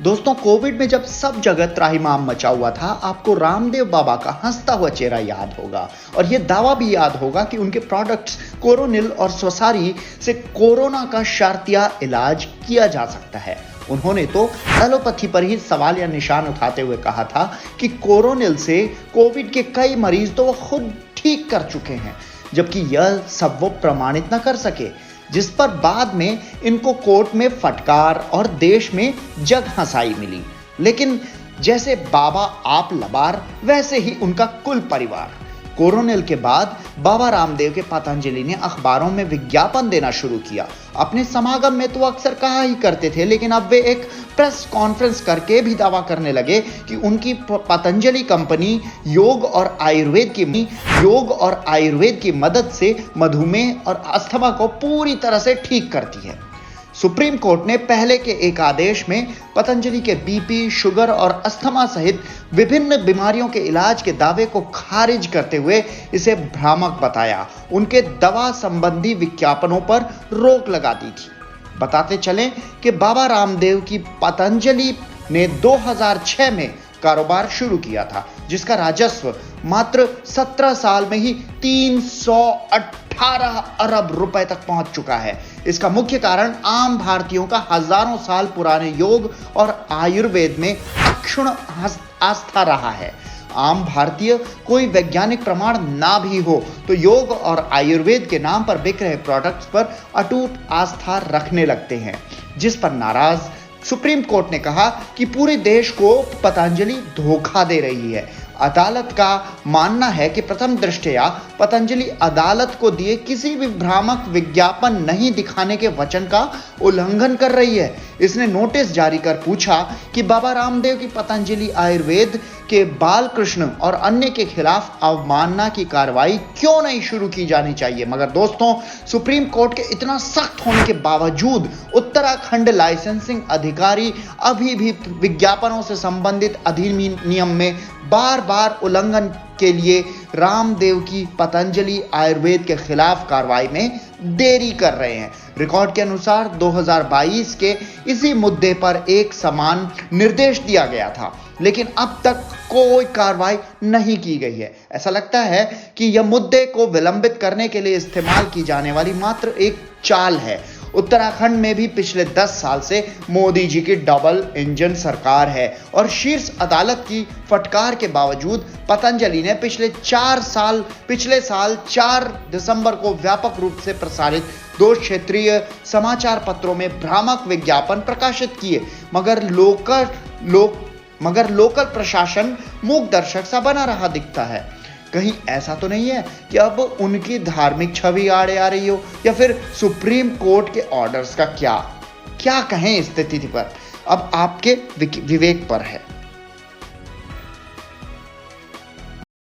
दोस्तों, कोविड में जब सब जगह त्राहिमाम मचा हुआ था, आपको रामदेव बाबा का हंसता हुआ चेहरा याद होगा और यह दावा भी याद होगा कि उनके प्रोडक्ट्स कोरोनिल और स्वसारी से कोरोना का शर्तिया इलाज किया जा सकता है। उन्होंने तो एलोपैथी पर ही सवाल या निशान उठाते हुए कहा था कि कोरोनिल से कोविड के कई मरीज तो वो खुद ठीक कर चुके हैं, जबकि यह सब वो प्रमाणित न कर सके, जिस पर बाद में इनको कोर्ट में फटकार और देश में जग हंसाई मिली। लेकिन जैसे बाबा आप लबार, वैसे ही उनका कुल परिवार। कोरोनिल के बाद बाबा रामदेव के पतंजलि ने अखबारों में विज्ञापन देना शुरू किया। अपने समागम में तो अक्सर कहा ही करते थे, लेकिन अब वे एक प्रेस कॉन्फ्रेंस करके भी दावा करने लगे कि उनकी पतंजलि कंपनी योग और आयुर्वेद की मदद से मधुमेह और अस्थमा को पूरी तरह से ठीक करती है। सुप्रीम कोर्ट ने पहले के एक आदेश में पतंजलि के बीपी, शुगर और अस्थमा सहित विभिन्न बीमारियों के इलाज के दावे को खारिज करते हुए इसे भ्रामक बताया। उनके दवा संबंधी विज्ञापनों पर रोक लगा दी थी। बताते चलें कि बाबा रामदेव की पतंजलि ने 2006 में कारोबार शुरू किया था, जिसका राजस्व मात्र 17 साल में ही 318 अरब रुपए तक पहुंच चुका है। इसका मुख्य कारण आम भारतीयों का हजारों साल पुराने योग और आयुर्वेद में अक्षुण्ण आस्था रहा है। आम भारतीय कोई वैज्ञानिक प्रमाण ना भी हो तो योग और आयुर्वेद के नाम पर बिक रहे प्रोडक्ट्स पर अटूट आस्था रखने लगते हैं, जिस पर नाराज सुप्रीम कोर्ट ने कहा कि पूरे देश को पतंजलि धोखा दे रही है। अदालत का मानना है कि प्रथम दृष्टया पतंजलि अदालत को दिए किसी भी भ्रामक विज्ञापन नहीं दिखाने के वचन का उल्लंघन कर रही है। इसने नोटिस जारी कर पूछा कि बाबा रामदेव की पतंजलि आयुर्वेद के बालकृष्ण और अन्य के खिलाफ अवमानना की कार्रवाई क्यों नहीं शुरू की जानी चाहिए। मगर दोस्तों, सुप्रीम कोर्ट के इतना सख्त होने के बावजूद उत्तराखंड लाइसेंसिंग अधिकारी अभी भी विज्ञापनों से संबंधित अधिनियम में बार बार उल्लंघन के लिए रामदेव की पतंजलि आयुर्वेद के खिलाफ कार्रवाई में देरी कर रहे हैं। रिकॉर्ड के अनुसार 2022 के इसी मुद्दे पर एक समान निर्देश दिया गया था, लेकिन अब तक कोई कार्रवाई नहीं की गई है। ऐसा लगता है कि यह मुद्दे को विलंबित करने के लिए इस्तेमाल की जाने वाली मात्र एक चाल है। उत्तराखंड में भी पिछले 10 साल से मोदी जी की डबल इंजन सरकार है और शीर्ष अदालत की फटकार के बावजूद पतंजलि ने पिछले साल 4 दिसंबर को व्यापक रूप से प्रसारित 2 क्षेत्रीय समाचार पत्रों में भ्रामक विज्ञापन प्रकाशित किए, मगर लोकल प्रशासन मूक दर्शक सा बना रहा दिखता है। कहीं ऐसा तो नहीं है कि अब उनकी धार्मिक छवि आड़े आ रही हो, या फिर सुप्रीम कोर्ट के ऑर्डर्स का क्या कहें इस स्थिति पर। अब आपके विवेक पर है।